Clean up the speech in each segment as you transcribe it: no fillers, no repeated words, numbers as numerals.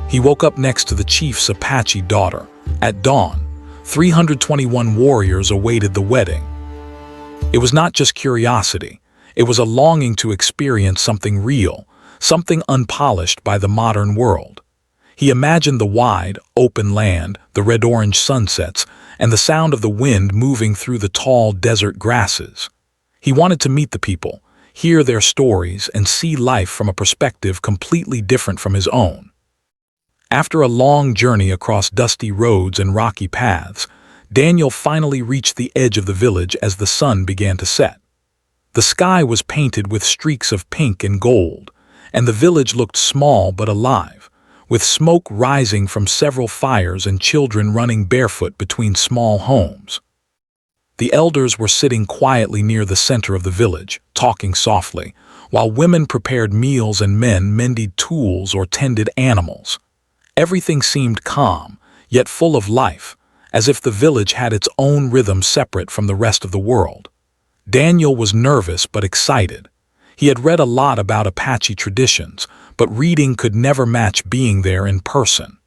He woke up next to the chief's Apache daughter. At dawn, 321 warriors awaited the wedding. It was not just curiosity, it was a longing to experience something real, something unpolished by the modern world. He imagined the wide, open land, the red-orange sunsets, and the sound of the wind moving through the tall desert grasses. He wanted to meet the people, hear their stories, and see life from a perspective completely different from his own. After a long journey across dusty roads and rocky paths, Daniel finally reached the edge of the village as the sun began to set. The sky was painted with streaks of pink and gold, and the village looked small but alive, with smoke rising from several fires and children running barefoot between small homes. The elders were sitting quietly near the center of the village, talking softly, while women prepared meals and men mended tools or tended animals. Everything seemed calm, yet full of life, as if the village had its own rhythm separate from the rest of the world. Daniel was nervous but excited. He had read a lot about Apache traditions, but reading could never match being there in person.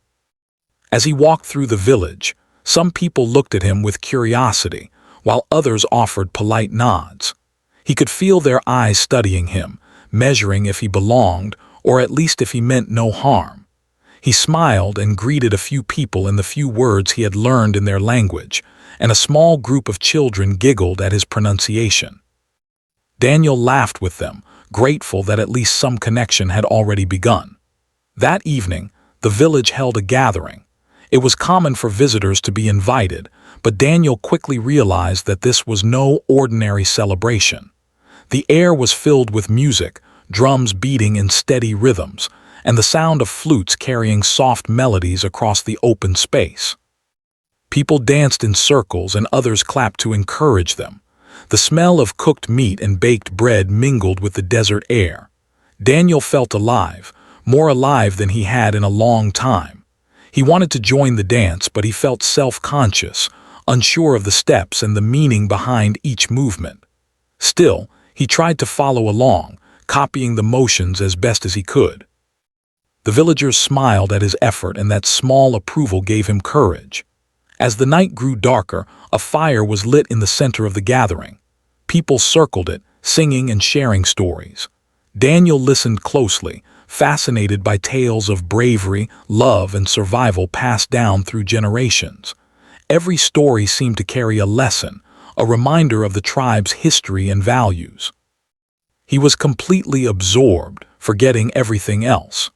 As he walked through the village, some people looked at him with curiosity, while others offered polite nods. He could feel their eyes studying him, measuring if he belonged, or at least if he meant no harm. He smiled and greeted a few people in the few words he had learned in their language, and a small group of children giggled at his pronunciation. Daniel laughed with them, grateful that at least some connection had already begun. That evening, the village held a gathering. It was common for visitors to be invited, but Daniel quickly realized that this was no ordinary celebration. The air was filled with music, drums beating in steady rhythms, and the sound of flutes carrying soft melodies across the open space. People danced in circles and others clapped to encourage them. The smell of cooked meat and baked bread mingled with the desert air. Daniel felt alive, more alive than he had in a long time. He wanted to join the dance, but he felt self-conscious, unsure of the steps and the meaning behind each movement. Still, he tried to follow along, copying the motions as best as he could. The villagers smiled at his effort, and that small approval gave him courage. As the night grew darker, a fire was lit in the center of the gathering. People circled it, singing and sharing stories. Daniel listened closely, fascinated by tales of bravery, love, and survival passed down through generations. Every story seemed to carry a lesson, a reminder of the tribe's history and values. He was completely absorbed, forgetting everything else.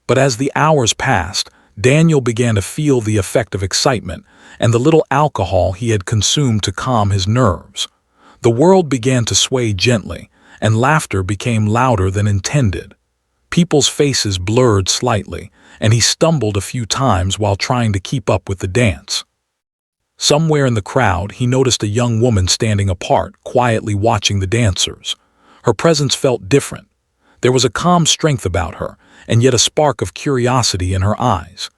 But as the hours passed, Daniel began to feel the effect of excitement and the little alcohol he had consumed to calm his nerves. The world began to sway gently, and laughter became louder than intended. People's faces blurred slightly, and he stumbled a few times while trying to keep up with the dance. Somewhere in the crowd, he noticed a young woman standing apart, quietly watching the dancers. Her presence felt different. There was a calm strength about her, and yet a spark of curiosity in her eyes.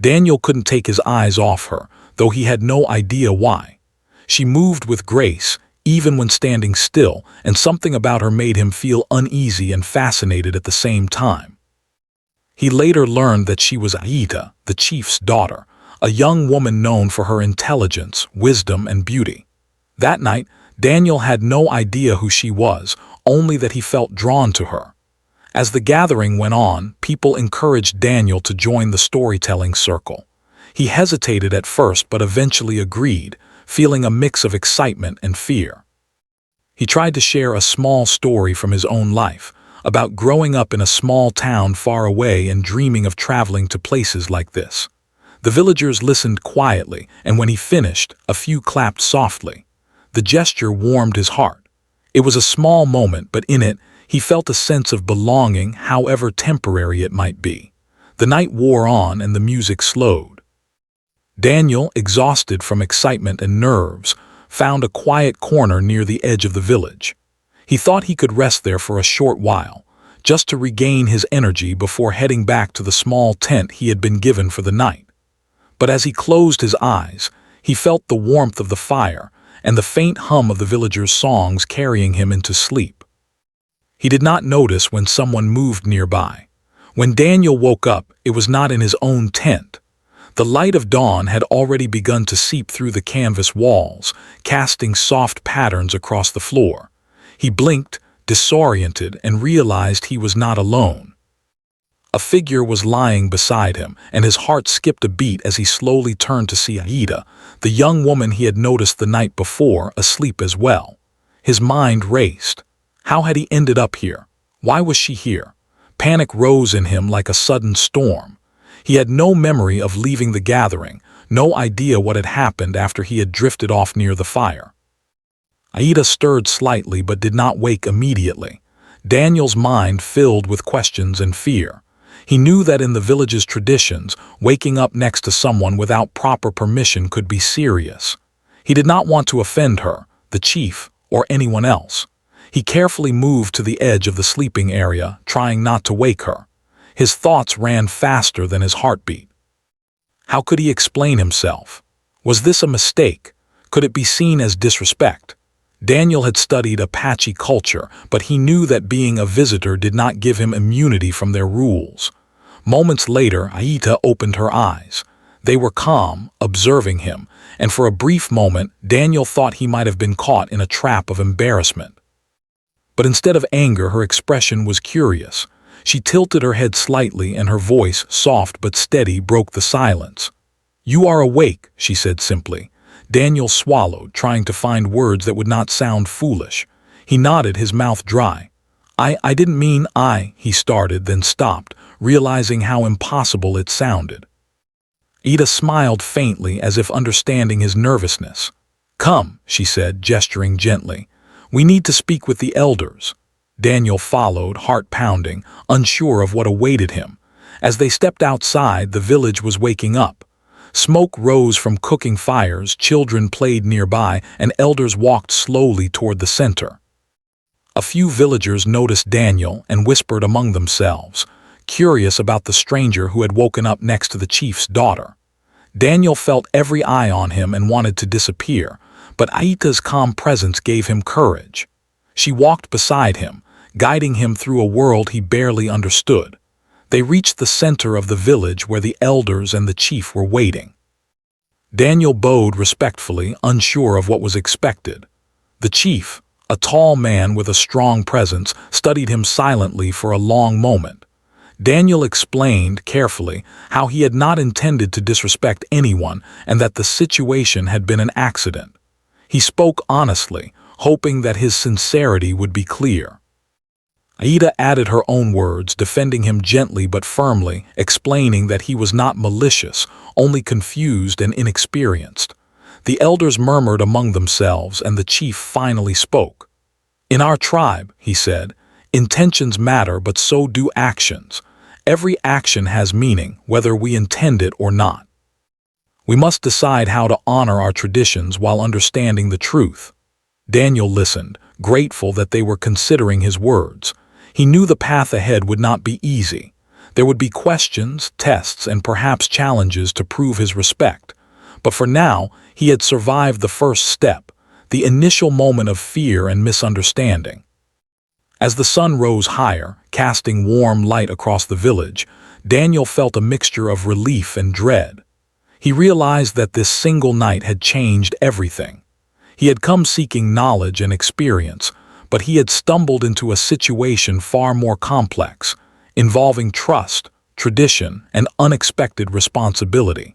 Daniel couldn't take his eyes off her, though he had no idea why. She moved with grace, even when standing still, and something about her made him feel uneasy and fascinated at the same time. He later learned that she was Aita, the chief's daughter, a young woman known for her intelligence, wisdom, and beauty. That night, Daniel had no idea who she was, only that he felt drawn to her. As the gathering went on, people encouraged Daniel to join the storytelling circle. He hesitated at first but eventually agreed, feeling a mix of excitement and fear. He tried to share a small story from his own life, about growing up in a small town far away and dreaming of traveling to places like this. The villagers listened quietly, and when he finished, a few clapped softly. The gesture warmed his heart. It was a small moment, but in it, he felt a sense of belonging, however temporary it might be. The night wore on and the music slowed. Daniel, exhausted from excitement and nerves, found a quiet corner near the edge of the village. He thought he could rest there for a short while, just to regain his energy before heading back to the small tent he had been given for the night. But as he closed his eyes, he felt the warmth of the fire and the faint hum of the villagers' songs carrying him into sleep. He did not notice when someone moved nearby. When Daniel woke up, it was not in his own tent. The light of dawn had already begun to seep through the canvas walls, casting soft patterns across the floor. He blinked, disoriented, and realized he was not alone. A figure was lying beside him, and his heart skipped a beat as he slowly turned to see Aida, the young woman he had noticed the night before, asleep as well. His mind raced. How had he ended up here? Why was she here? Panic rose in him like a sudden storm. He had no memory of leaving the gathering, no idea what had happened after he had drifted off near the fire. Aida stirred slightly but did not wake immediately. Daniel's mind filled with questions and fear. He knew that in the village's traditions, waking up next to someone without proper permission could be serious. He did not want to offend her, the chief, or anyone else. He carefully moved to the edge of the sleeping area, trying not to wake her. His thoughts ran faster than his heartbeat. How could he explain himself? Was this a mistake? Could it be seen as disrespect? Daniel had studied Apache culture, but he knew that being a visitor did not give him immunity from their rules. Moments later, Aida opened her eyes. They were calm, observing him, and for a brief moment, Daniel thought he might have been caught in a trap of embarrassment. But instead of anger, her expression was curious. She tilted her head slightly, and her voice, soft but steady, broke the silence. "You are awake," she said simply. Daniel swallowed, trying to find words that would not sound foolish. He nodded, his mouth dry. I didn't mean he started, then stopped, realizing how impossible it sounded. Aida smiled faintly, as if understanding his nervousness. "Come," she said, gesturing gently. "We need to speak with the elders." Daniel followed, heart pounding, unsure of what awaited him. As they stepped outside, the village was waking up. Smoke rose from cooking fires, children played nearby, and elders walked slowly toward the center. A few villagers noticed Daniel and whispered among themselves, curious about the stranger who had woken up next to the chief's daughter. Daniel felt every eye on him and wanted to disappear, but Aida's calm presence gave him courage. She walked beside him, guiding him through a world he barely understood. They reached the center of the village where the elders and the chief were waiting. Daniel bowed respectfully, unsure of what was expected. The chief, a tall man with a strong presence, studied him silently for a long moment. Daniel explained carefully how he had not intended to disrespect anyone and that the situation had been an accident. He spoke honestly, hoping that his sincerity would be clear. Aida added her own words, defending him gently but firmly, explaining that he was not malicious, only confused and inexperienced. The elders murmured among themselves, and the chief finally spoke. "In our tribe," he said, "intentions matter, but so do actions. Every action has meaning, whether we intend it or not. We must decide how to honor our traditions while understanding the truth." Daniel listened, grateful that they were considering his words. He knew the path ahead would not be easy. There would be questions, tests, and perhaps challenges to prove his respect. But for now, he had survived the first step, the initial moment of fear and misunderstanding. As the sun rose higher, casting warm light across the village, Daniel felt a mixture of relief and dread. He realized that this single night had changed everything. He had come seeking knowledge and experience, but he had stumbled into a situation far more complex, involving trust, tradition, and unexpected responsibility.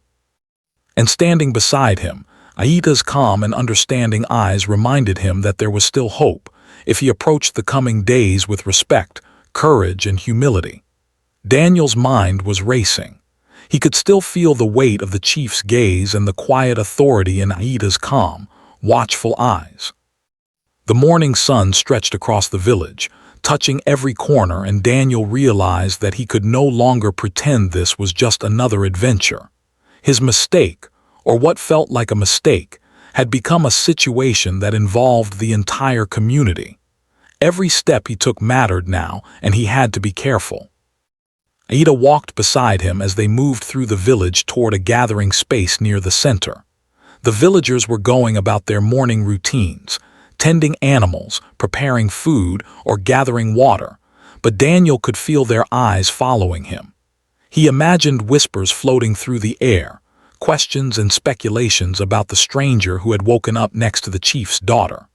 And standing beside him, Aida's calm and understanding eyes reminded him that there was still hope if he approached the coming days with respect, courage, and humility. Daniel's mind was racing. He could still feel the weight of the chief's gaze and the quiet authority in Aida's calm, watchful eyes. The morning sun stretched across the village, touching every corner, and Daniel realized that he could no longer pretend this was just another adventure. His mistake, or what felt like a mistake, had become a situation that involved the entire community. Every step he took mattered now, and he had to be careful. Aida walked beside him as they moved through the village toward a gathering space near the center. The villagers were going about their morning routines, tending animals, preparing food, or gathering water, but Daniel could feel their eyes following him. He imagined whispers floating through the air, questions and speculations about the stranger who had woken up next to the chief's daughter.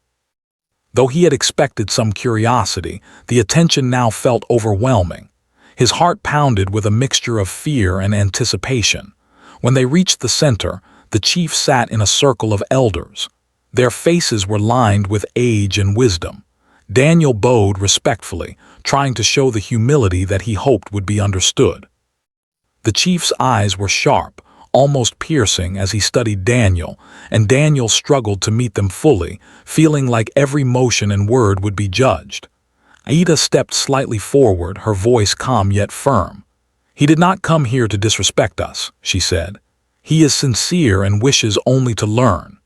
Though he had expected some curiosity, the attention now felt overwhelming. His heart pounded with a mixture of fear and anticipation. When they reached the center, the chief sat in a circle of elders. Their faces were lined with age and wisdom. Daniel bowed respectfully, trying to show the humility that he hoped would be understood. The chief's eyes were sharp, almost piercing as he studied Daniel, and Daniel struggled to meet them fully, feeling like every motion and word would be judged. Aida stepped slightly forward, her voice calm yet firm. "He did not come here to disrespect us," she said. "He is sincere and wishes only to learn."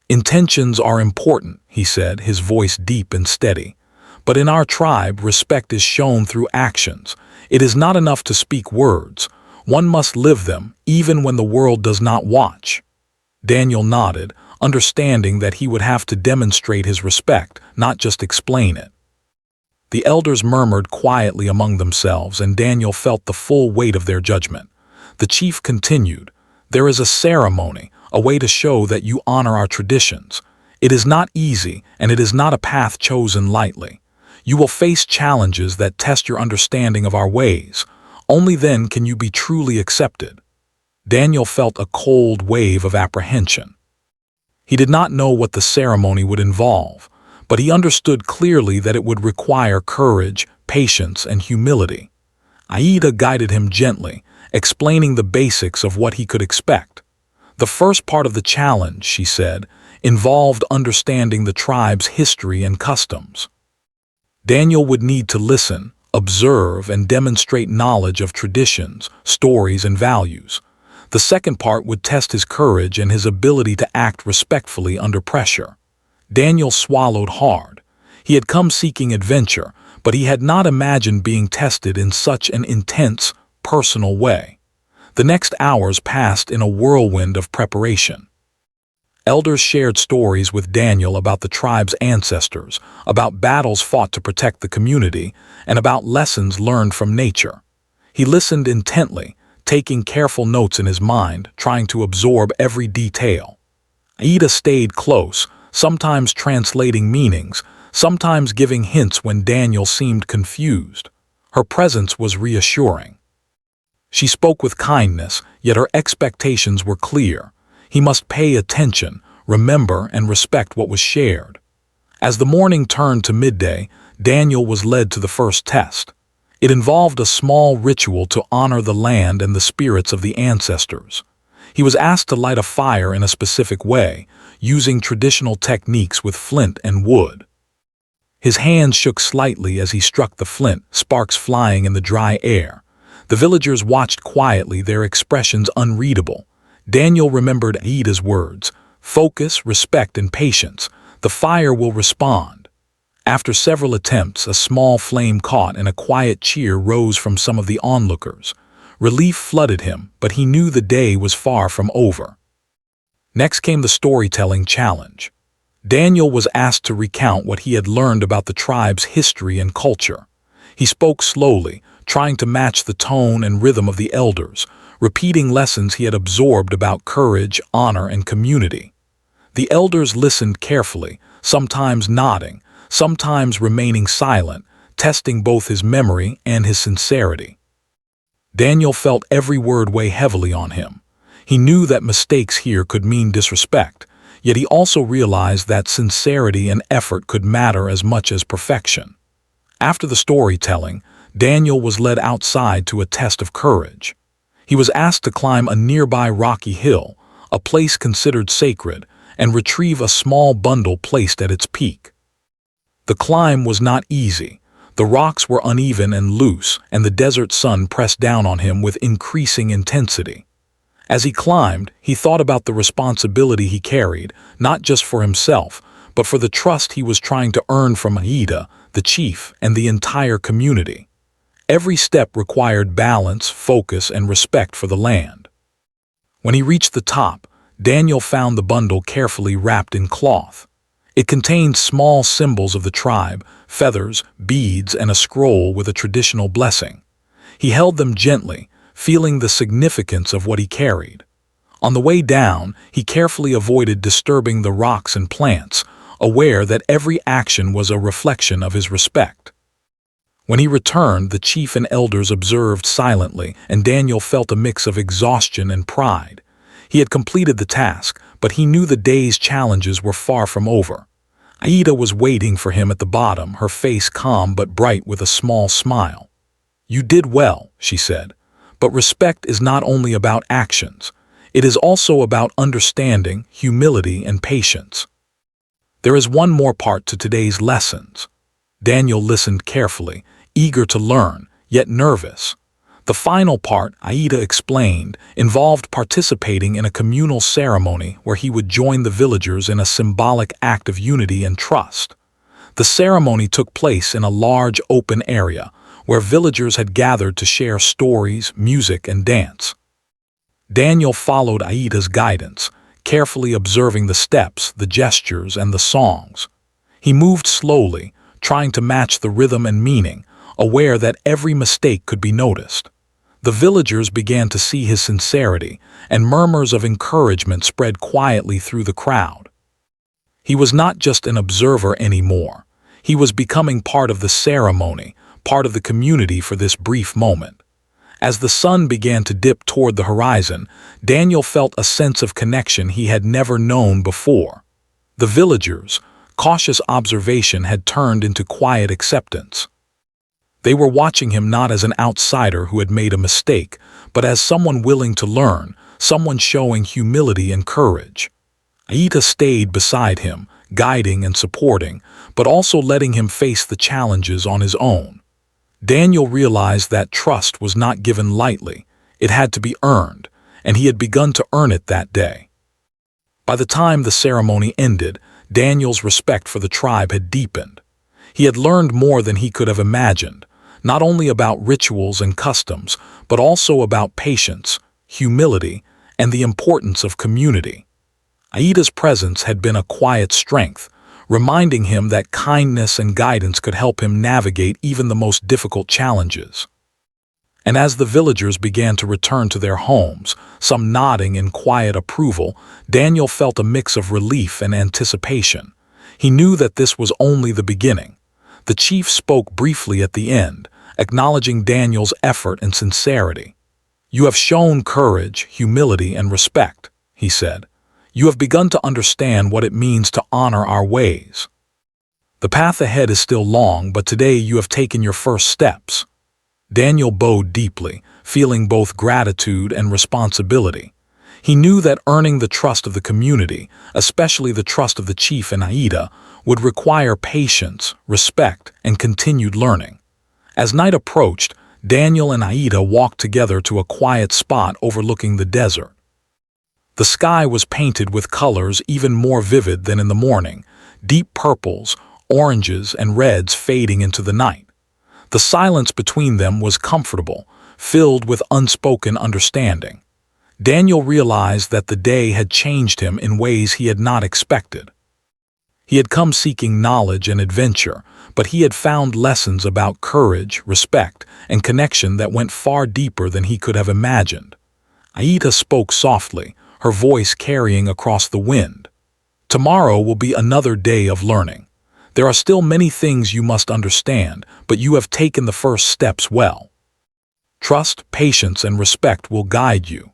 "Intentions are important," he said, his voice deep and steady. "But in our tribe, respect is shown through actions. It is not enough to speak words. One must live them, even when the world does not watch." Daniel nodded, understanding that he would have to demonstrate his respect, not just explain it. The elders murmured quietly among themselves, and Daniel felt the full weight of their judgment. The chief continued, "There is a ceremony, a way to show that you honor our traditions. It is not easy, and it is not a path chosen lightly. You will face challenges that test your understanding of our ways. Only then can you be truly accepted." Daniel felt a cold wave of apprehension. He did not know what the ceremony would involve, but he understood clearly that it would require courage, patience, and humility. Aida guided him gently, explaining the basics of what he could expect. "The first part of the challenge," she said, involved understanding the tribe's history and customs. Daniel would need to listen, observe, and demonstrate knowledge of traditions, stories, and values. The second part would test his courage and his ability to act respectfully under pressure. Daniel swallowed hard. He had come seeking adventure, but he had not imagined being tested in such an intense, personal way. The next hours passed in a whirlwind of preparation. Elders shared stories with Daniel about the tribe's ancestors, about battles fought to protect the community, and about lessons learned from nature. He listened intently, taking careful notes in his mind, trying to absorb every detail. Aida stayed close, sometimes translating meanings, sometimes giving hints when Daniel seemed confused. Her presence was reassuring. She spoke with kindness, yet her expectations were clear. He must pay attention, remember, and respect what was shared. As the morning turned to midday, Daniel was led to the first test. It involved a small ritual to honor the land and the spirits of the ancestors. He was asked to light a fire in a specific way, using traditional techniques with flint and wood. His hands shook slightly as he struck the flint, sparks flying in the dry air. The villagers watched quietly, their expressions unreadable. Daniel remembered Aida's words, "Focus, respect, and patience. The fire will respond." After several attempts, a small flame caught and a quiet cheer rose from some of the onlookers. Relief flooded him, but he knew the day was far from over. Next came the storytelling challenge. Daniel was asked to recount what he had learned about the tribe's history and culture. He spoke slowly, trying to match the tone and rhythm of the elders, repeating lessons he had absorbed about courage, honor, and community. The elders listened carefully, sometimes nodding, sometimes remaining silent, testing both his memory and his sincerity. Daniel felt every word weigh heavily on him. He knew that mistakes here could mean disrespect, yet he also realized that sincerity and effort could matter as much as perfection. After the storytelling, Daniel was led outside to a test of courage. He was asked to climb a nearby rocky hill, a place considered sacred, and retrieve a small bundle placed at its peak. The climb was not easy. The rocks were uneven and loose, and the desert sun pressed down on him with increasing intensity. As he climbed, he thought about the responsibility he carried, not just for himself, but for the trust he was trying to earn from Aida, the chief, and the entire community. Every step required balance, focus, and respect for the land. When he reached the top, Daniel found the bundle carefully wrapped in cloth. It contained small symbols of the tribe, feathers, beads, and a scroll with a traditional blessing. He held them gently, feeling the significance of what he carried. On the way down, he carefully avoided disturbing the rocks and plants, aware that every action was a reflection of his respect. When he returned, the chief and elders observed silently, and Daniel felt a mix of exhaustion and pride. He had completed the task, but he knew the day's challenges were far from over. Aida was waiting for him at the bottom, her face calm but bright with a small smile. "You did well," she said, "but respect is not only about actions. It is also about understanding, humility, and patience." There is one more part to today's lessons. Daniel listened carefully, eager to learn, yet nervous. The final part, Aida explained, involved participating in a communal ceremony where he would join the villagers in a symbolic act of unity and trust. The ceremony took place in a large open area where villagers had gathered to share stories, music, and dance. Daniel followed Aida's guidance, carefully observing the steps, the gestures, and the songs. He moved slowly, trying to match the rhythm and meaning, aware that every mistake could be noticed. The villagers began to see his sincerity, and murmurs of encouragement spread quietly through the crowd. He was not just an observer anymore. He was becoming part of the ceremony, part of the community for this brief moment. As the sun began to dip toward the horizon, Daniel felt a sense of connection he had never known before. The villagers' cautious observation had turned into quiet acceptance. They were watching him not as an outsider who had made a mistake, but as someone willing to learn, someone showing humility and courage. Aida stayed beside him, guiding and supporting, but also letting him face the challenges on his own. Daniel realized that trust was not given lightly. It had to be earned, and he had begun to earn it that day. By the time the ceremony ended, Daniel's respect for the tribe had deepened. He had learned more than he could have imagined, not only about rituals and customs, but also about patience, humility, and the importance of community. Aida's presence had been a quiet strength, reminding him that kindness and guidance could help him navigate even the most difficult challenges. And as the villagers began to return to their homes, some nodding in quiet approval, Daniel felt a mix of relief and anticipation. He knew that this was only the beginning. The chief spoke briefly at the end, acknowledging Daniel's effort and sincerity. "You have shown courage, humility, and respect," he said. "You have begun to understand what it means to honor our ways. The path ahead is still long, but today you have taken your first steps." Daniel bowed deeply, feeling both gratitude and responsibility. He knew that earning the trust of the community, especially the trust of the chief and Aida, would require patience, respect, and continued learning. As night approached, Daniel and Aida walked together to a quiet spot overlooking the desert. The sky was painted with colors even more vivid than in the morning, deep purples, oranges, and reds fading into the night. The silence between them was comfortable, filled with unspoken understanding. Daniel realized that the day had changed him in ways he had not expected. He had come seeking knowledge and adventure, but he had found lessons about courage, respect, and connection that went far deeper than he could have imagined. Aida spoke softly, her voice carrying across the wind. "Tomorrow will be another day of learning. There are still many things you must understand, but you have taken the first steps well. Trust, patience, and respect will guide you."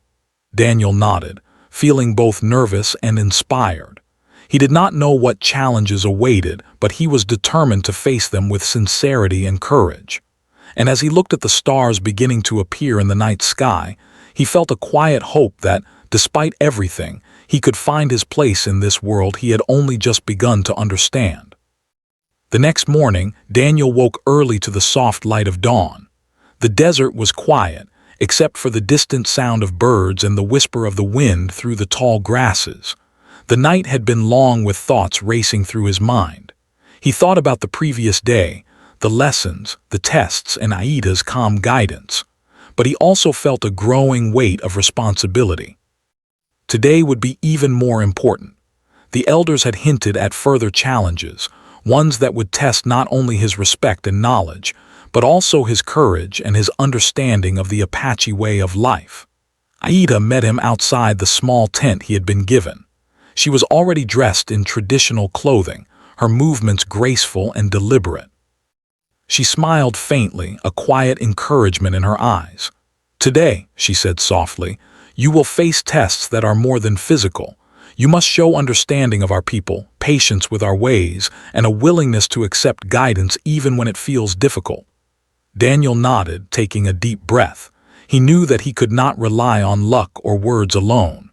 Daniel nodded, feeling both nervous and inspired. He did not know what challenges awaited, but he was determined to face them with sincerity and courage. And as he looked at the stars beginning to appear in the night sky, he felt a quiet hope that, despite everything, he could find his place in this world he had only just begun to understand. The next morning, Daniel woke early to the soft light of dawn. The desert was quiet, except for the distant sound of birds and the whisper of the wind through the tall grasses. The night had been long with thoughts racing through his mind. He thought about the previous day, the lessons, the tests, and Aida's calm guidance. But he also felt a growing weight of responsibility. Today would be even more important. The elders had hinted at further challenges, ones that would test not only his respect and knowledge, but also his courage and his understanding of the Apache way of life. Aida met him outside the small tent he had been given. She was already dressed in traditional clothing, her movements graceful and deliberate. She smiled faintly, a quiet encouragement in her eyes. "Today," she said softly, "you will face tests that are more than physical. You must show understanding of our people, patience with our ways, and a willingness to accept guidance even when it feels difficult." Daniel nodded, taking a deep breath. He knew that he could not rely on luck or words alone.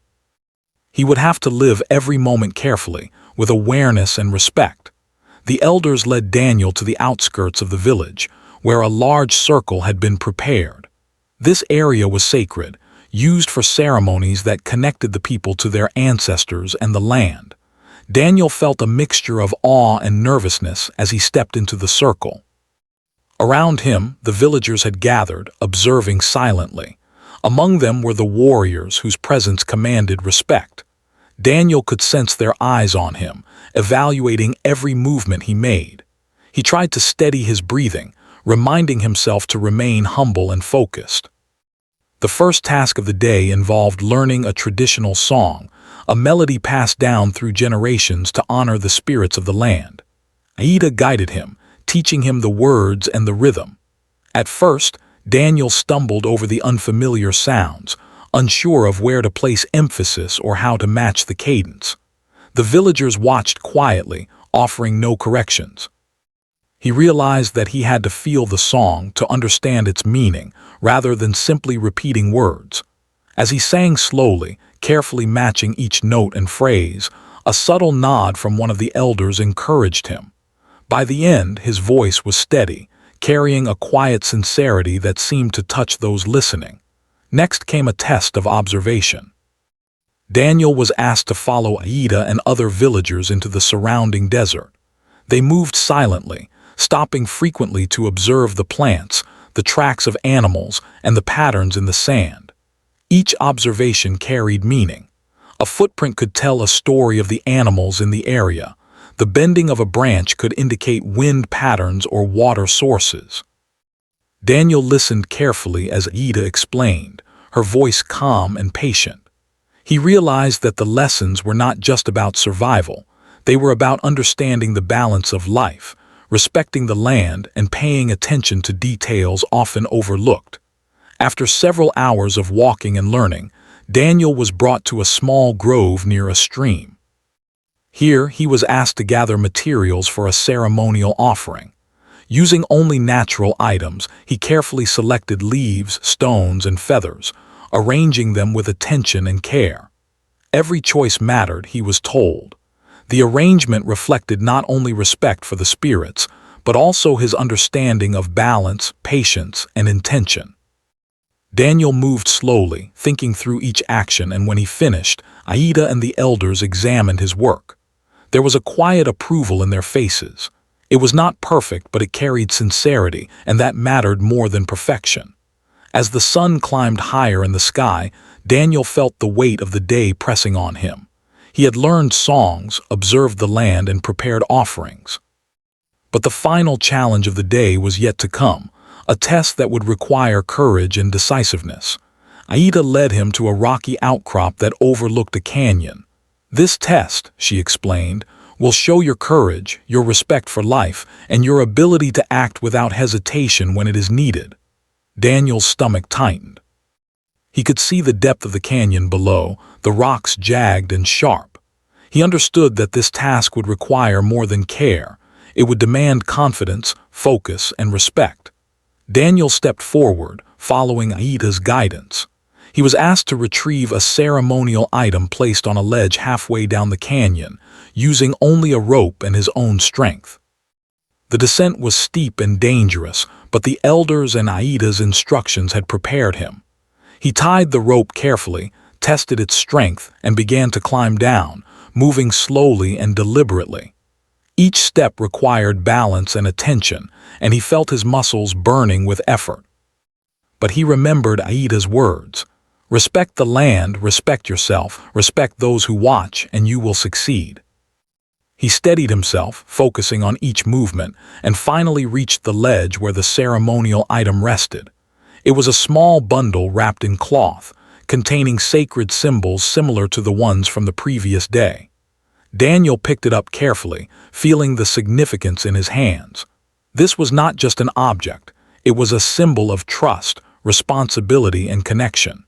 He would have to live every moment carefully, with awareness and respect. The elders led Daniel to the outskirts of the village, where a large circle had been prepared. This area was sacred, used for ceremonies that connected the people to their ancestors and the land. Daniel felt a mixture of awe and nervousness as he stepped into the circle. Around him, the villagers had gathered, observing silently. Among them were the warriors whose presence commanded respect. Daniel could sense their eyes on him, evaluating every movement he made. He tried to steady his breathing, reminding himself to remain humble and focused. The first task of the day involved learning a traditional song, a melody passed down through generations to honor the spirits of the land. Aida guided him, teaching him the words and the rhythm. At first, Daniel stumbled over the unfamiliar sounds, unsure of where to place emphasis or how to match the cadence. The villagers watched quietly, offering no corrections. He realized that he had to feel the song to understand its meaning, rather than simply repeating words. As he sang slowly, carefully matching each note and phrase, a subtle nod from one of the elders encouraged him. By the end, his voice was steady, carrying a quiet sincerity that seemed to touch those listening. Next came a test of observation. Daniel was asked to follow Aida and other villagers into the surrounding desert. They moved silently, stopping frequently to observe the plants, the tracks of animals, and the patterns in the sand. Each observation carried meaning. A footprint could tell a story of the animals in the area. The bending of a branch could indicate wind patterns or water sources. Daniel listened carefully as Aida explained, her voice calm and patient. He realized that the lessons were not just about survival. They were about understanding the balance of life, respecting the land, and paying attention to details often overlooked. After several hours of walking and learning, Daniel was brought to a small grove near a stream. Here, he was asked to gather materials for a ceremonial offering. Using only natural items, he carefully selected leaves, stones, and feathers, arranging them with attention and care. Every choice mattered, he was told. The arrangement reflected not only respect for the spirits, but also his understanding of balance, patience, and intention. Daniel moved slowly, thinking through each action, and when he finished, Aida and the elders examined his work. There was a quiet approval in their faces. It was not perfect, but it carried sincerity, and that mattered more than perfection. As the sun climbed higher in the sky, Daniel felt the weight of the day pressing on him. He had learned songs, observed the land, and prepared offerings. But the final challenge of the day was yet to come, a test that would require courage and decisiveness. Aida led him to a rocky outcrop that overlooked a canyon. "This test," she explained, "will show your courage, your respect for life, and your ability to act without hesitation when it is needed." Daniel's stomach tightened. He could see the depth of the canyon below, the rocks jagged and sharp. He understood that this task would require more than care. It would demand confidence, focus, and respect. Daniel stepped forward, following Aida's guidance. He was asked to retrieve a ceremonial item placed on a ledge halfway down the canyon, using only a rope and his own strength. The descent was steep and dangerous, but the elders and Aida's instructions had prepared him. He tied the rope carefully, tested its strength, and began to climb down, moving slowly and deliberately. Each step required balance and attention, and he felt his muscles burning with effort. But he remembered Aida's words. "Respect the land, respect yourself, respect those who watch, and you will succeed." He steadied himself, focusing on each movement, and finally reached the ledge where the ceremonial item rested. It was a small bundle wrapped in cloth, containing sacred symbols similar to the ones from the previous day. Daniel picked it up carefully, feeling the significance in his hands. This was not just an object, it was a symbol of trust, responsibility, and connection.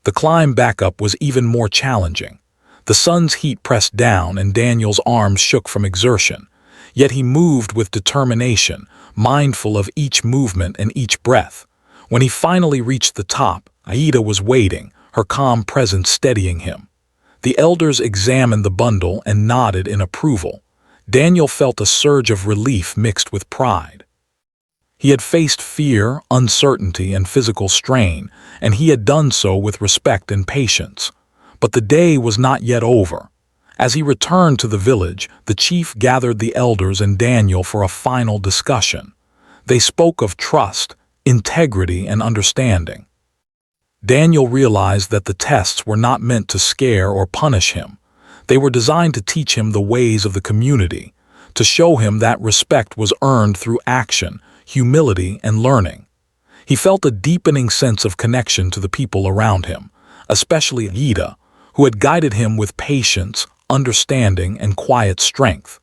The climb back up was even more challenging. The sun's heat pressed down and Daniel's arms shook from exertion, yet he moved with determination, mindful of each movement and each breath. When he finally reached the top, Aida was waiting, her calm presence steadying him. The elders examined the bundle and nodded in approval. Daniel felt a surge of relief mixed with pride. He had faced fear, uncertainty, and physical strain, and he had done so with respect and patience. But the day was not yet over. As he returned to the village, the chief gathered the elders and Daniel for a final discussion. They spoke of trust, integrity, and understanding. Daniel realized that the tests were not meant to scare or punish him. They were designed to teach him the ways of the community, to show him that respect was earned through action, humility, and learning. He felt a deepening sense of connection to the people around him, especially Aida, who had guided him with patience, understanding, and quiet strength.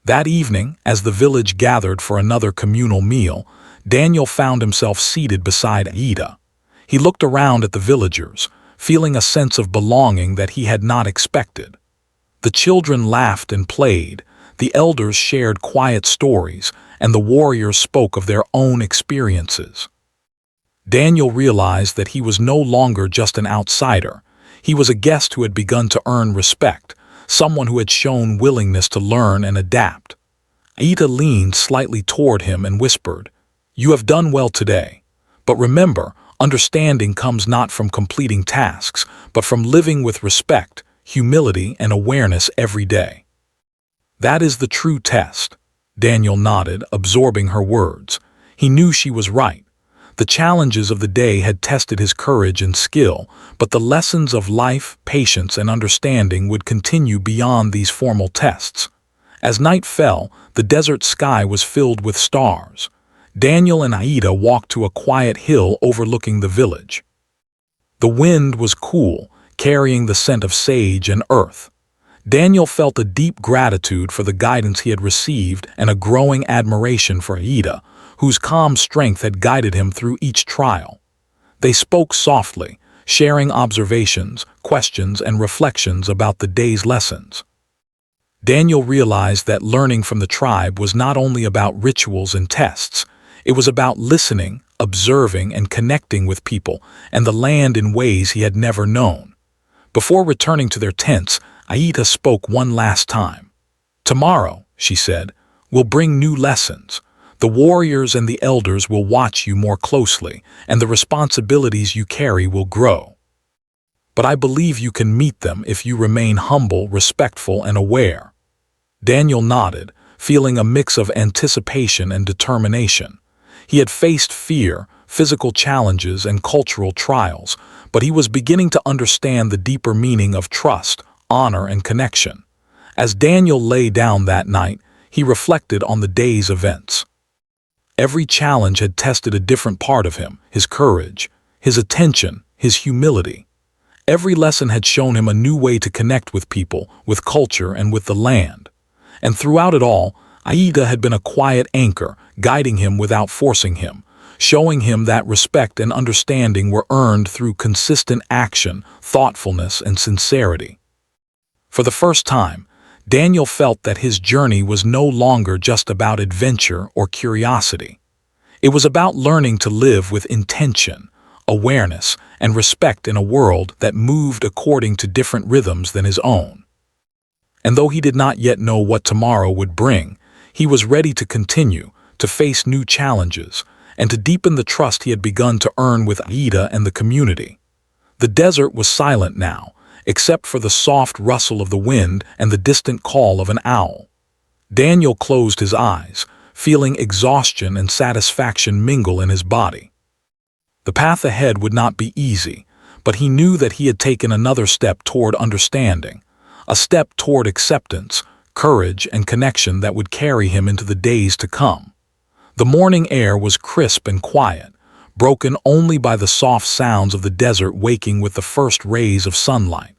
That evening, as the village gathered for another communal meal, Daniel found himself seated beside Aida. He looked around at the villagers, feeling a sense of belonging that he had not expected. The children laughed and played, the elders shared quiet stories, and the warriors spoke of their own experiences. Daniel realized that he was no longer just an outsider. He was a guest who had begun to earn respect, someone who had shown willingness to learn and adapt. Aida leaned slightly toward him and whispered, "You have done well today. But remember, understanding comes not from completing tasks, but from living with respect, humility, and awareness every day." "That is the true test." Daniel nodded, absorbing her words. He knew she was right. The challenges of the day had tested his courage and skill, but the lessons of life, patience, and understanding would continue beyond these formal tests. As night fell, the desert sky was filled with stars. Daniel and Aida walked to a quiet hill overlooking the village. The wind was cool, carrying the scent of sage and earth. Daniel felt a deep gratitude for the guidance he had received and a growing admiration for Aida, whose calm strength had guided him through each trial. They spoke softly, sharing observations, questions, and reflections about the day's lessons. Daniel realized that learning from the tribe was not only about rituals and tests. It was about listening, observing, and connecting with people and the land in ways he had never known. Before returning to their tents, Aida spoke one last time. "Tomorrow," she said, "will bring new lessons. The warriors and the elders will watch you more closely, and the responsibilities you carry will grow. But I believe you can meet them if you remain humble, respectful, and aware." Daniel nodded, feeling a mix of anticipation and determination. He had faced fear, physical challenges, and cultural trials, but he was beginning to understand the deeper meaning of trust, honor, and connection. As Daniel lay down that night, he reflected on the day's events. Every challenge had tested a different part of him, his courage, his attention, his humility. Every lesson had shown him a new way to connect with people, with culture, and with the land. And throughout it all, Aida had been a quiet anchor, guiding him without forcing him, showing him that respect and understanding were earned through consistent action, thoughtfulness, and sincerity. For the first time, Daniel felt that his journey was no longer just about adventure or curiosity. It was about learning to live with intention, awareness, and respect in a world that moved according to different rhythms than his own. And though he did not yet know what tomorrow would bring, he was ready to continue, to face new challenges, and to deepen the trust he had begun to earn with Aida and the community. The desert was silent now, except for the soft rustle of the wind and the distant call of an owl. Daniel closed his eyes, feeling exhaustion and satisfaction mingle in his body. The path ahead would not be easy, but he knew that he had taken another step toward understanding, a step toward acceptance, courage, and connection that would carry him into the days to come. The morning air was crisp and quiet, broken only by the soft sounds of the desert waking with the first rays of sunlight.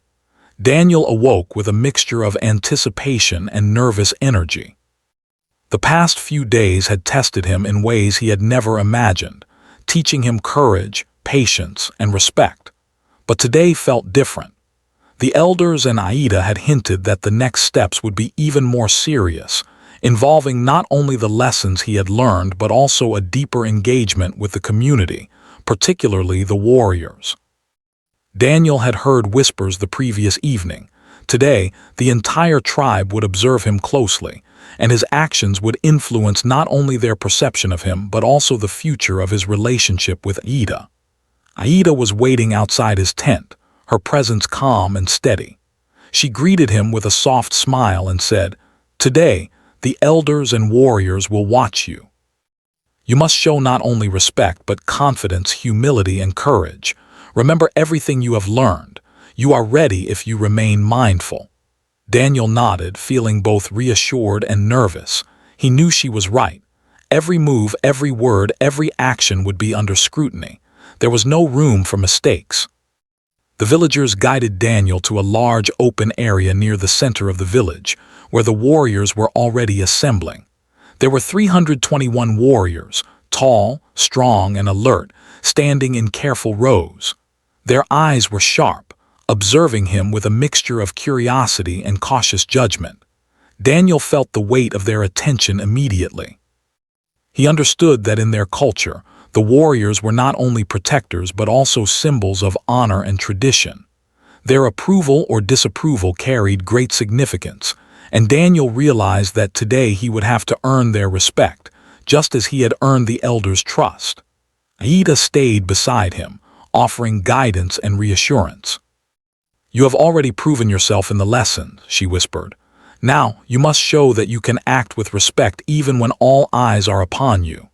Daniel awoke with a mixture of anticipation and nervous energy. The past few days had tested him in ways he had never imagined, teaching him courage, patience, and respect. But today felt different. The elders and Aida had hinted that the next steps would be even more serious, involving not only the lessons he had learned but also a deeper engagement with the community, particularly the warriors. Daniel had heard whispers the previous evening. Today, the entire tribe would observe him closely, and his actions would influence not only their perception of him but also the future of his relationship with Aida. Aida was waiting outside his tent, her presence calm and steady. She greeted him with a soft smile and said, "Today, the elders and warriors will watch you. You must show not only respect but confidence, humility, and courage. Remember everything you have learned. You are ready if you remain mindful." Daniel nodded, feeling both reassured and nervous. He knew she was right. Every move, every word, every action would be under scrutiny. There was no room for mistakes. The villagers guided Daniel to a large open area near the center of the village, where the warriors were already assembling. There were 321 warriors, tall, strong, and alert, standing in careful rows. Their eyes were sharp, observing him with a mixture of curiosity and cautious judgment. Daniel felt the weight of their attention immediately. He understood that in their culture, the warriors were not only protectors but also symbols of honor and tradition. Their approval or disapproval carried great significance, and Daniel realized that today he would have to earn their respect, just as he had earned the elders' trust. Aida stayed beside him, offering guidance and reassurance. "You have already proven yourself in the lesson," she whispered. "Now you must show that you can act with respect even when all eyes are upon you."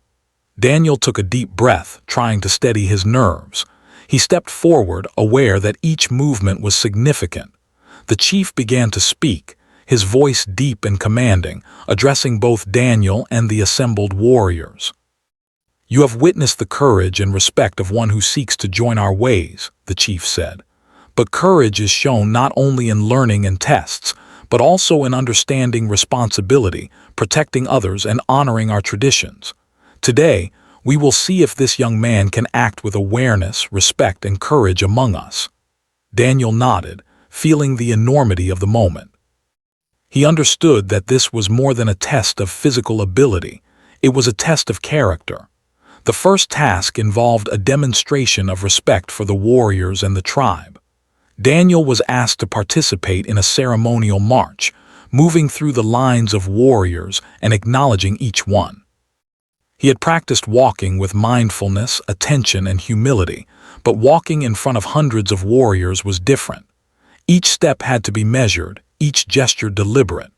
Daniel took a deep breath, trying to steady his nerves. He stepped forward, aware that each movement was significant. The chief began to speak, his voice deep and commanding, addressing both Daniel and the assembled warriors. "You have witnessed the courage and respect of one who seeks to join our ways," the chief said. "But courage is shown not only in learning and tests, but also in understanding responsibility, protecting others, and honoring our traditions. Today, we will see if this young man can act with awareness, respect, and courage among us." Daniel nodded, feeling the enormity of the moment. He understood that this was more than a test of physical ability. It was a test of character. The first task involved a demonstration of respect for the warriors and the tribe. Daniel was asked to participate in a ceremonial march, moving through the lines of warriors and acknowledging each one. He had practiced walking with mindfulness, attention, and humility, but walking in front of hundreds of warriors was different. Each step had to be measured, each gesture deliberate.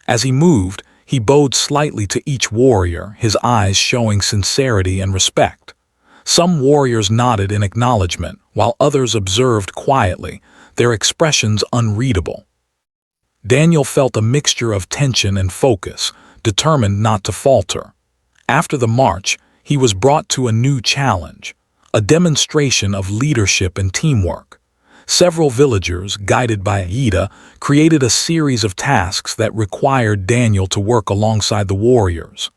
As he moved, he bowed slightly to each warrior, his eyes showing sincerity and respect. Some warriors nodded in acknowledgement, while others observed quietly, their expressions unreadable. Daniel felt a mixture of tension and focus, determined not to falter. After the march, he was brought to a new challenge, a demonstration of leadership and teamwork. Several villagers, guided by Aida, created a series of tasks that required Daniel to work alongside the warriors.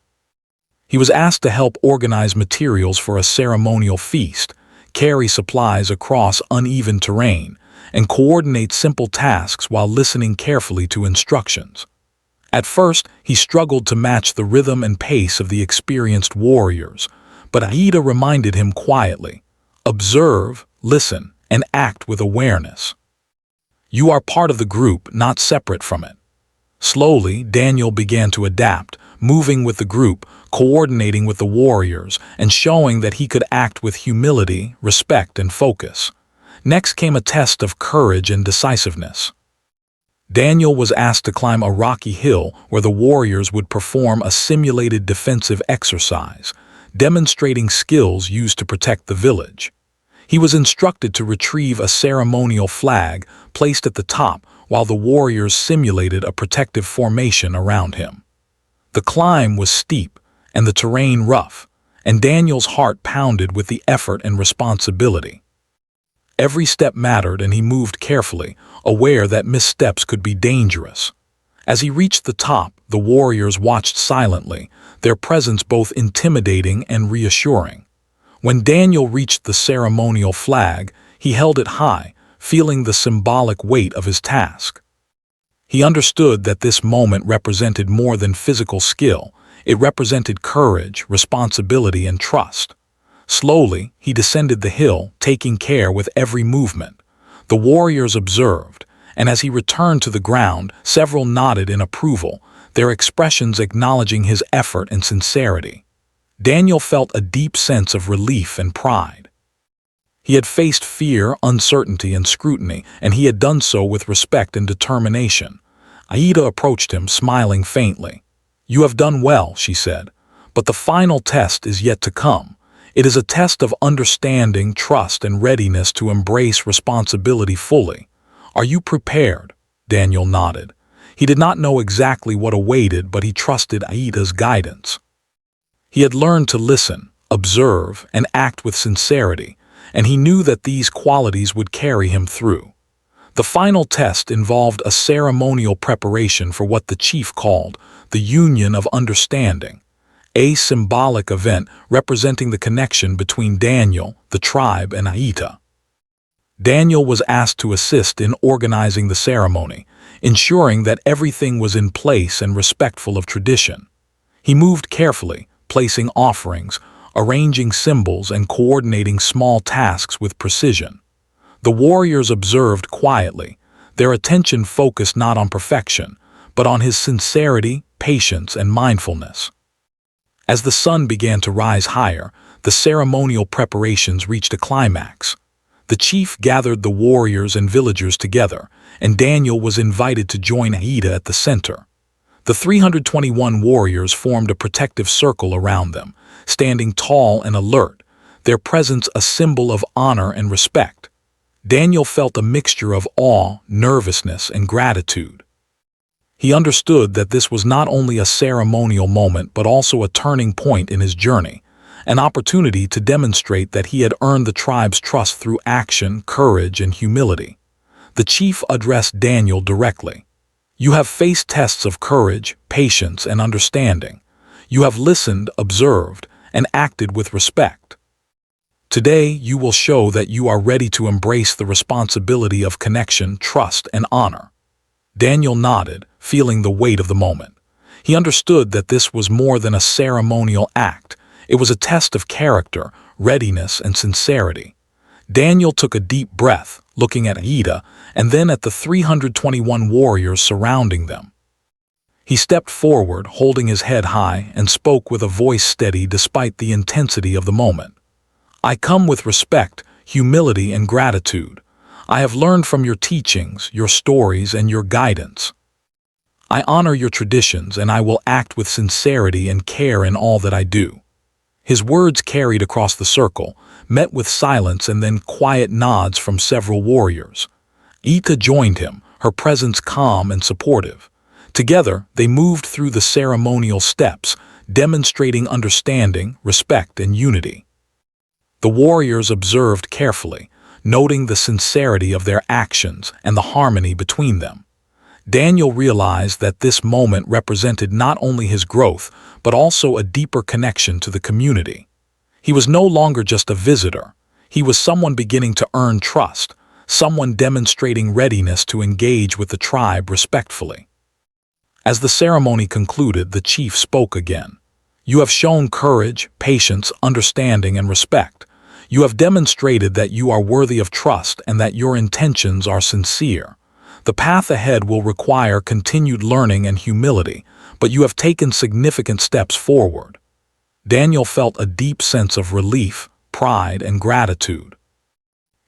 He was asked to help organize materials for a ceremonial feast, carry supplies across uneven terrain, and coordinate simple tasks while listening carefully to instructions. At first, he struggled to match the rhythm and pace of the experienced warriors, but Aida reminded him quietly, "Observe, listen, and act with awareness. You are part of the group, not separate from it." Slowly, Daniel began to adapt, moving with the group, coordinating with the warriors, and showing that he could act with humility, respect, and focus. Next came a test of courage and decisiveness. Daniel was asked to climb a rocky hill where the warriors would perform a simulated defensive exercise, demonstrating skills used to protect the village. He was instructed to retrieve a ceremonial flag placed at the top while the warriors simulated a protective formation around him. The climb was steep and the terrain rough, and Daniel's heart pounded with the effort and responsibility. Every step mattered, and he moved carefully, aware that missteps could be dangerous. As he reached the top, the warriors watched silently, their presence both intimidating and reassuring. When Daniel reached the ceremonial flag, he held it high, feeling the symbolic weight of his task. He understood that this moment represented more than physical skill. It represented courage, responsibility, and trust. Slowly, he descended the hill, taking care with every movement. The warriors observed, and as he returned to the ground, several nodded in approval, their expressions acknowledging his effort and sincerity. Daniel felt a deep sense of relief and pride. He had faced fear, uncertainty, and scrutiny, and he had done so with respect and determination. Aida approached him, smiling faintly. "You have done well," she said, "but the final test is yet to come. It is a test of understanding, trust, and readiness to embrace responsibility fully. Are you prepared?" Daniel nodded. He did not know exactly what awaited, but he trusted Aida's guidance. He had learned to listen, observe, and act with sincerity, and he knew that these qualities would carry him through. The final test involved a ceremonial preparation for what the chief called the Union of Understanding, a symbolic event representing the connection between Daniel, the tribe, and Aida. Daniel was asked to assist in organizing the ceremony, ensuring that everything was in place and respectful of tradition. He moved carefully, placing offerings, arranging symbols, and coordinating small tasks with precision. The warriors observed quietly, their attention focused not on perfection, but on his sincerity, patience, and mindfulness. As the sun began to rise higher, the ceremonial preparations reached a climax. The chief gathered the warriors and villagers together, and Daniel was invited to join Aida at the center. The 321 warriors formed a protective circle around them, standing tall and alert, their presence a symbol of honor and respect. Daniel felt a mixture of awe, nervousness, and gratitude. He understood that this was not only a ceremonial moment but also a turning point in his journey, an opportunity to demonstrate that he had earned the tribe's trust through action, courage, and humility. The chief addressed Daniel directly. "You have faced tests of courage, patience, and understanding. You have listened, observed, and acted with respect. Today, you will show that you are ready to embrace the responsibility of connection, trust, and honor." Daniel nodded, feeling the weight of the moment. He understood that this was more than a ceremonial act. It was a test of character, readiness, and sincerity. Daniel took a deep breath, looking at Aida, and then at the 321 warriors surrounding them. He stepped forward, holding his head high, and spoke with a voice steady despite the intensity of the moment. "I come with respect, humility, and gratitude. I have learned from your teachings, your stories, and your guidance. I honor your traditions, and I will act with sincerity and care in all that I do." His words carried across the circle, met with silence and then quiet nods from several warriors. Aida joined him, her presence calm and supportive. Together, they moved through the ceremonial steps, demonstrating understanding, respect, and unity. The warriors observed carefully, noting the sincerity of their actions and the harmony between them. Daniel realized that this moment represented not only his growth, but also a deeper connection to the community. He was no longer just a visitor. He was someone beginning to earn trust, someone demonstrating readiness to engage with the tribe respectfully. As the ceremony concluded, the chief spoke again. "You have shown courage, patience, understanding, and respect. You have demonstrated that you are worthy of trust and that your intentions are sincere. The path ahead will require continued learning and humility, but you have taken significant steps forward." Daniel felt a deep sense of relief, pride, and gratitude.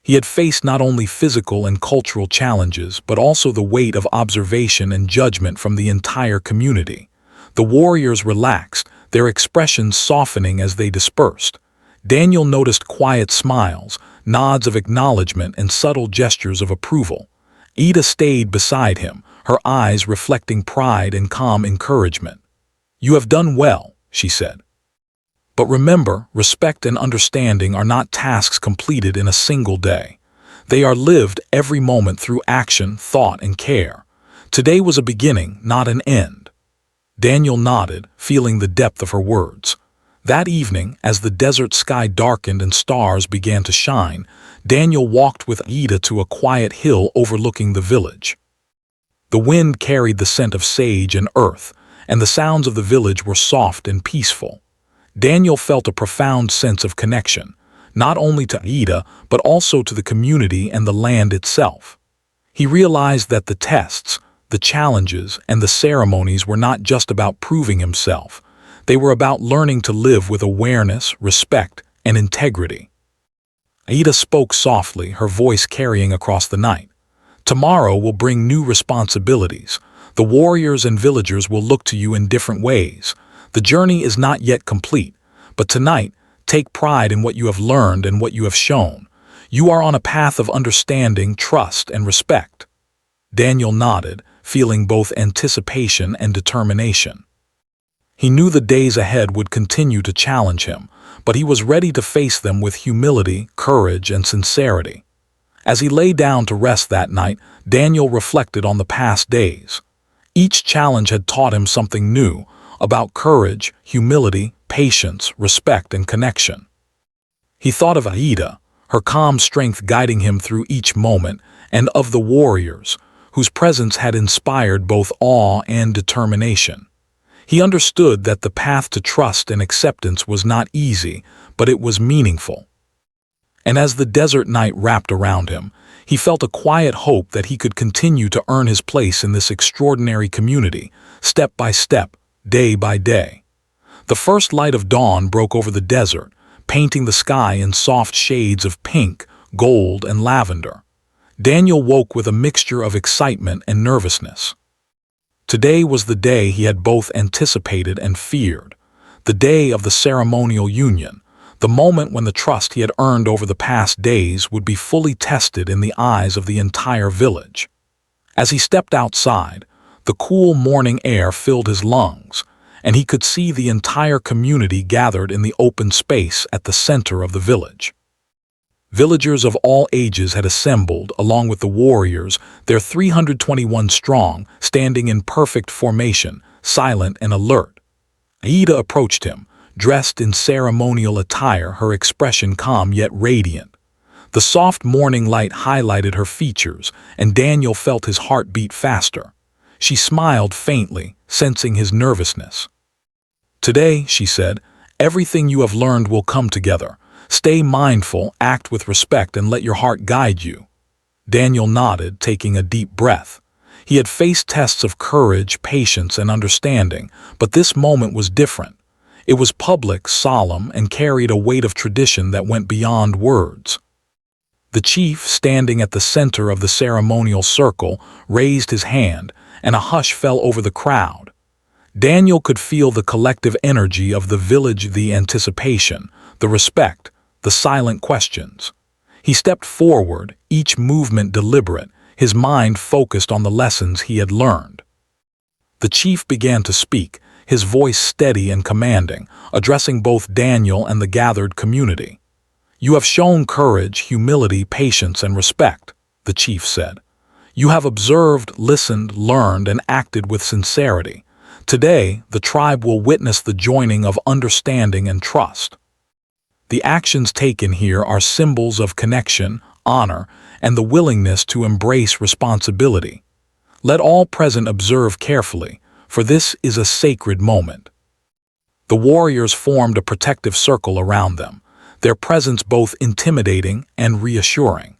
He had faced not only physical and cultural challenges, but also the weight of observation and judgment from the entire community. The warriors relaxed, their expressions softening as they dispersed. Daniel noticed quiet smiles, nods of acknowledgement, and subtle gestures of approval. Ida stayed beside him, her eyes reflecting pride and calm encouragement. "You have done well," she said. "But remember, respect and understanding are not tasks completed in a single day. They are lived every moment through action, thought, and care. Today was a beginning, not an end." Daniel nodded, feeling the depth of her words. That evening, as the desert sky darkened and stars began to shine, Daniel walked with Ida to a quiet hill overlooking the village. The wind carried the scent of sage and earth, and the sounds of the village were soft and peaceful. Daniel felt a profound sense of connection, not only to Ida, but also to the community and the land itself. He realized that the tests, the challenges, and the ceremonies were not just about proving himself. They were about learning to live with awareness, respect, and integrity. Ida spoke softly, her voice carrying across the night. "Tomorrow will bring new responsibilities. The warriors and villagers will look to you in different ways. The journey is not yet complete, but tonight, take pride in what you have learned and what you have shown. You are on a path of understanding, trust, and respect." Daniel nodded, feeling both anticipation and determination. He knew the days ahead would continue to challenge him, but he was ready to face them with humility, courage, and sincerity. As he lay down to rest that night, Daniel reflected on the past days. Each challenge had taught him something new about courage, humility, patience, respect, and connection. He thought of Ida, her calm strength guiding him through each moment, and of the warriors, whose presence had inspired both awe and determination. He understood that the path to trust and acceptance was not easy, but it was meaningful. And as the desert night wrapped around him, he felt a quiet hope that he could continue to earn his place in this extraordinary community, step by step, day by day. The first light of dawn broke over the desert, painting the sky in soft shades of pink, gold, and lavender. Daniel woke with a mixture of excitement and nervousness. Today was the day he had both anticipated and feared, the day of the ceremonial union, the moment when the trust he had earned over the past days would be fully tested in the eyes of the entire village. As he stepped outside, the cool morning air filled his lungs, and he could see the entire community gathered in the open space at the center of the village. Villagers of all ages had assembled, along with the warriors, their 321 strong, standing in perfect formation, silent and alert. Ida approached him, dressed in ceremonial attire, her expression calm yet radiant. The soft morning light highlighted her features, and Daniel felt his heart beat faster. She smiled faintly, sensing his nervousness. "Today," she said, "everything you have learned will come together. Stay mindful, act with respect, and let your heart guide you." Daniel nodded, taking a deep breath. He had faced tests of courage, patience, and understanding, but this moment was different. It was public, solemn, and carried a weight of tradition that went beyond words. The chief, standing at the center of the ceremonial circle, raised his hand, and a hush fell over the crowd. Daniel could feel the collective energy of the village, the anticipation, the respect, the silent questions. He stepped forward, each movement deliberate, his mind focused on the lessons he had learned. The chief began to speak, his voice steady and commanding, addressing both Daniel and the gathered community. "You have shown courage, humility, patience, and respect," the chief said. "You have observed, listened, learned, and acted with sincerity. Today, the tribe will witness the joining of understanding and trust. The actions taken here are symbols of connection, honor, and the willingness to embrace responsibility. Let all present observe carefully, for this is a sacred moment." The warriors formed a protective circle around them, their presence both intimidating and reassuring.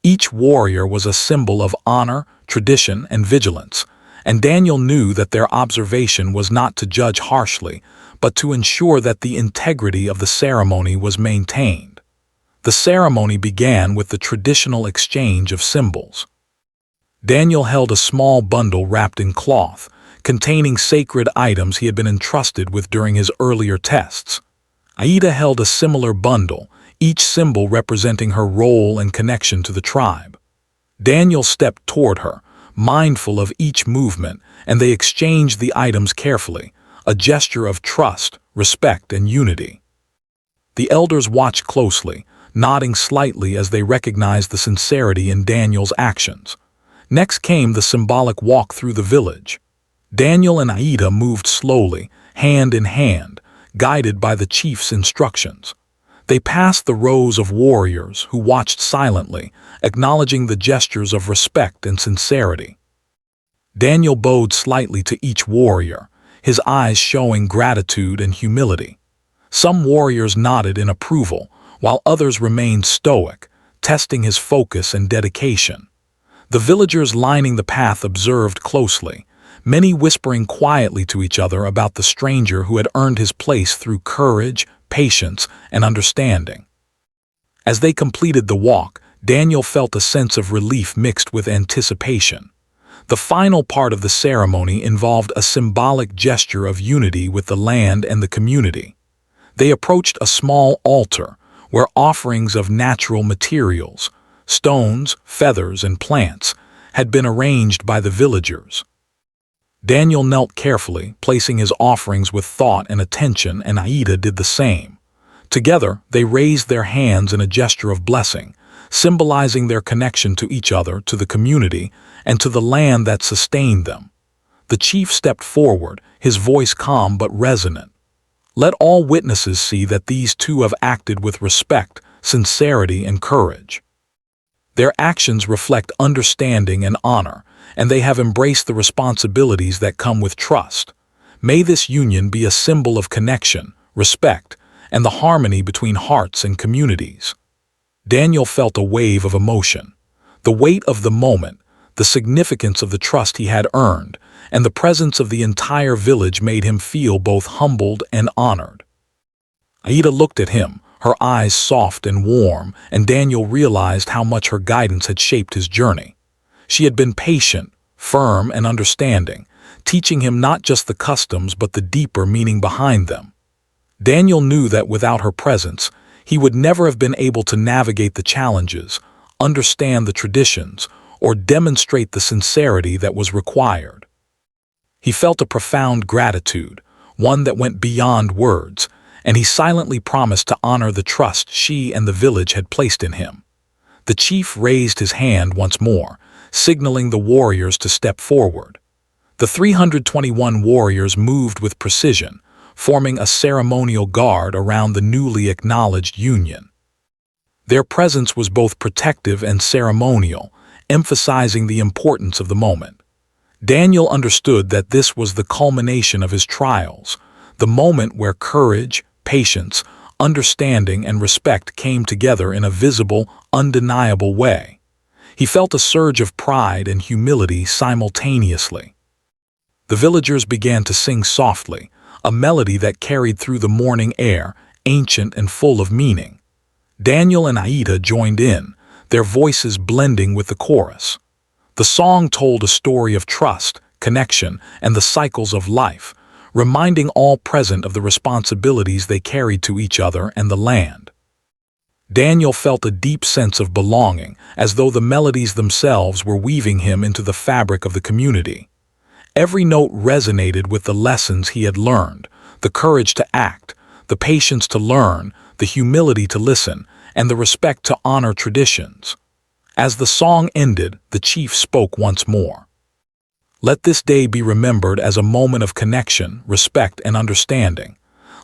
Each warrior was a symbol of honor, tradition, and vigilance, and Daniel knew that their observation was not to judge harshly, but to ensure that the integrity of the ceremony was maintained. The ceremony began with the traditional exchange of symbols. Daniel held a small bundle wrapped in cloth, containing sacred items he had been entrusted with during his earlier tests. Ida held a similar bundle, each symbol representing her role and connection to the tribe. Daniel stepped toward her, mindful of each movement, and they exchanged the items carefully, a gesture of trust, respect, and unity. The elders watched closely, nodding slightly as they recognized the sincerity in Daniel's actions. Next came the symbolic walk through the village. Daniel and Aida moved slowly, hand in hand, guided by the chief's instructions. They passed the rows of warriors who watched silently, acknowledging the gestures of respect and sincerity. Daniel bowed slightly to each warrior, his eyes showing gratitude and humility. Some warriors nodded in approval, while others remained stoic, testing his focus and dedication. The villagers lining the path observed closely, many whispering quietly to each other about the stranger who had earned his place through courage, patience, and understanding. As they completed the walk, Daniel felt a sense of relief mixed with anticipation. The final part of the ceremony involved a symbolic gesture of unity with the land and the community. They approached a small altar, where offerings of natural materials, stones, feathers, and plants, had been arranged by the villagers. Daniel knelt carefully, placing his offerings with thought and attention, and Aida did the same. Together, they raised their hands in a gesture of blessing, symbolizing their connection to each other, to the community, and to the land that sustained them. The chief stepped forward, his voice calm but resonant. Let all witnesses see that these two have acted with respect, sincerity, and courage. Their actions reflect understanding and honor, and they have embraced the responsibilities that come with trust. May this union be a symbol of connection, respect, and the harmony between hearts and communities. Daniel felt a wave of emotion. The weight of the moment, the significance of the trust he had earned, and the presence of the entire village made him feel both humbled and honored. Aida looked at him, her eyes soft and warm, and Daniel realized how much her guidance had shaped his journey. She had been patient, firm, and understanding, teaching him not just the customs but the deeper meaning behind them. Daniel knew that without her presence, he would never have been able to navigate the challenges, understand the traditions, or demonstrate the sincerity that was required. He felt a profound gratitude, one that went beyond words, and he silently promised to honor the trust she and the village had placed in him. The chief raised his hand once more, signaling the warriors to step forward. The 321 warriors moved with precision, forming a ceremonial guard around the newly acknowledged union. Their presence was both protective and ceremonial, emphasizing the importance of the moment. Daniel understood that this was the culmination of his trials, the moment where courage, patience, understanding, and respect came together in a visible, undeniable way. He felt a surge of pride and humility simultaneously. The villagers began to sing softly, a melody that carried through the morning air, ancient and full of meaning. Daniel and Aida joined in, their voices blending with the chorus. The song told a story of trust, connection, and the cycles of life, reminding all present of the responsibilities they carried to each other and the land. Daniel felt a deep sense of belonging, as though the melodies themselves were weaving him into the fabric of the community. Every note resonated with the lessons he had learned, the courage to act, the patience to learn, the humility to listen, and the respect to honor traditions. As the song ended, the chief spoke once more. Let this day be remembered as a moment of connection, respect, and understanding.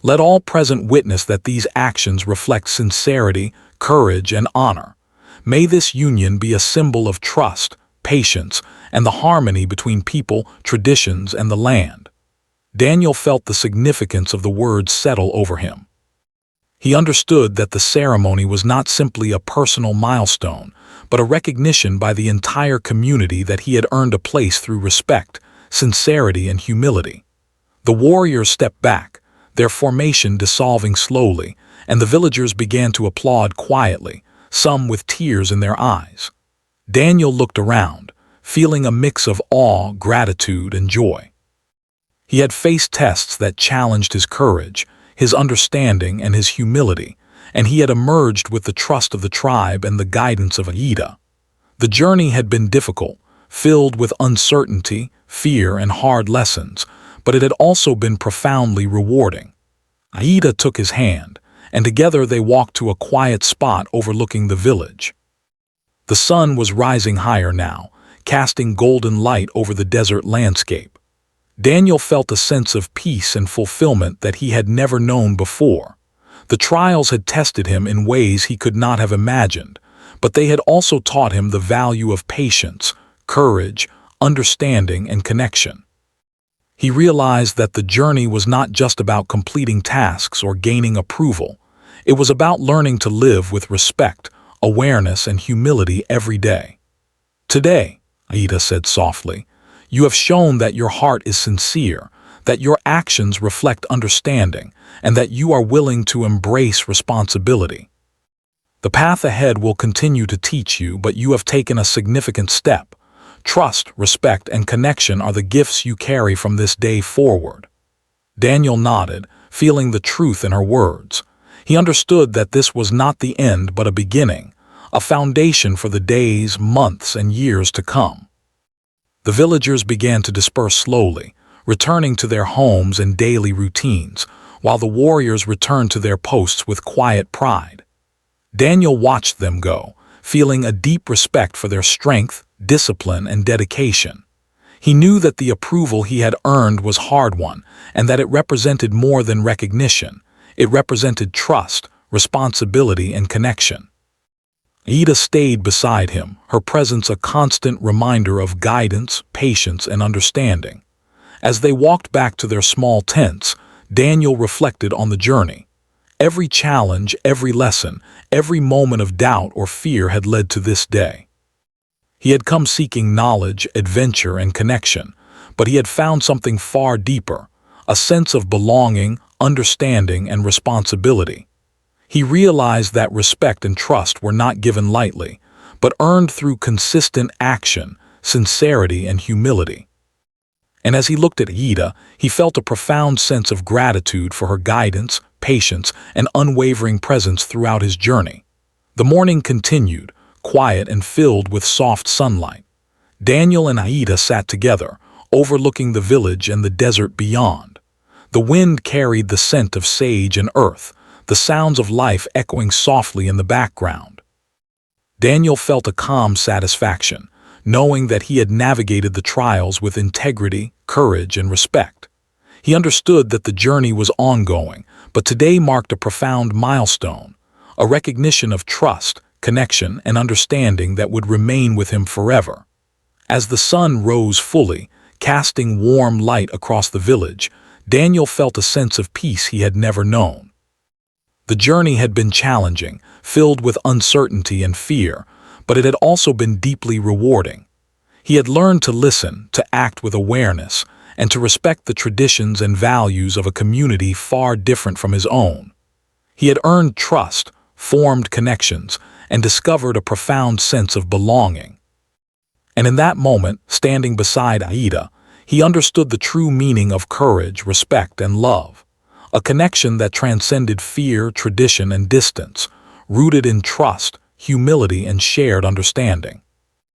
Let all present witness that these actions reflect sincerity, courage, and honor. May this union be a symbol of trust, patience, and the harmony between people, traditions, and the land. Daniel felt the significance of the words settle over him. He understood that the ceremony was not simply a personal milestone, but a recognition by the entire community that he had earned a place through respect, sincerity, and humility. The warriors stepped back, their formation dissolving slowly, and the villagers began to applaud quietly, some with tears in their eyes. Daniel looked around, feeling a mix of awe, gratitude, and joy. He had faced tests that challenged his courage, his understanding, and his humility, and he had emerged with the trust of the tribe and the guidance of Aida. The journey had been difficult, filled with uncertainty, fear, and hard lessons, but it had also been profoundly rewarding. Aida took his hand, and together they walked to a quiet spot overlooking the village. The sun was rising higher now, casting golden light over the desert landscape. Daniel felt a sense of peace and fulfillment that he had never known before. The trials had tested him in ways he could not have imagined, but they had also taught him the value of patience, courage, understanding, and connection. He realized that the journey was not just about completing tasks or gaining approval. It was about learning to live with respect, awareness, and humility every day. "Today," Aida said softly, "you have shown that your heart is sincere, that your actions reflect understanding, and that you are willing to embrace responsibility. The path ahead will continue to teach you, but you have taken a significant step. Trust, respect, and connection are the gifts you carry from this day forward." Daniel nodded, feeling the truth in her words. He understood that this was not the end but a beginning, a foundation for the days, months, and years to come. The villagers began to disperse slowly, returning to their homes and daily routines, while the warriors returned to their posts with quiet pride. Daniel watched them go, feeling a deep respect for their strength, discipline, and dedication. He knew that the approval he had earned was hard-won, and that it represented more than recognition. It represented trust, responsibility, and connection. Aida stayed beside him, her presence a constant reminder of guidance, patience, and understanding. As they walked back to their small tents, Daniel reflected on the journey. Every challenge, every lesson, every moment of doubt or fear had led to this day. He had come seeking knowledge, adventure, and connection, but he had found something far deeper, a sense of belonging, understanding, and responsibility. He realized that respect and trust were not given lightly, but earned through consistent action, sincerity, and humility. And as he looked at Aida, he felt a profound sense of gratitude for her guidance, patience, and unwavering presence throughout his journey. The morning continued, quiet and filled with soft sunlight. Daniel and Aida sat together, overlooking the village and the desert beyond. The wind carried the scent of sage and earth, the sounds of life echoing softly in the background. Daniel felt a calm satisfaction, knowing that he had navigated the trials with integrity, courage, and respect. He understood that the journey was ongoing, but today marked a profound milestone, a recognition of trust, connection, and understanding that would remain with him forever. As the sun rose fully, casting warm light across the village, Daniel felt a sense of peace he had never known. The journey had been challenging, filled with uncertainty and fear, but it had also been deeply rewarding. He had learned to listen, to act with awareness, and to respect the traditions and values of a community far different from his own. He had earned trust, formed connections, and discovered a profound sense of belonging. And in that moment, standing beside Aida, he understood the true meaning of courage, respect, and love, a connection that transcended fear, tradition, and distance, rooted in trust, humility, and shared understanding.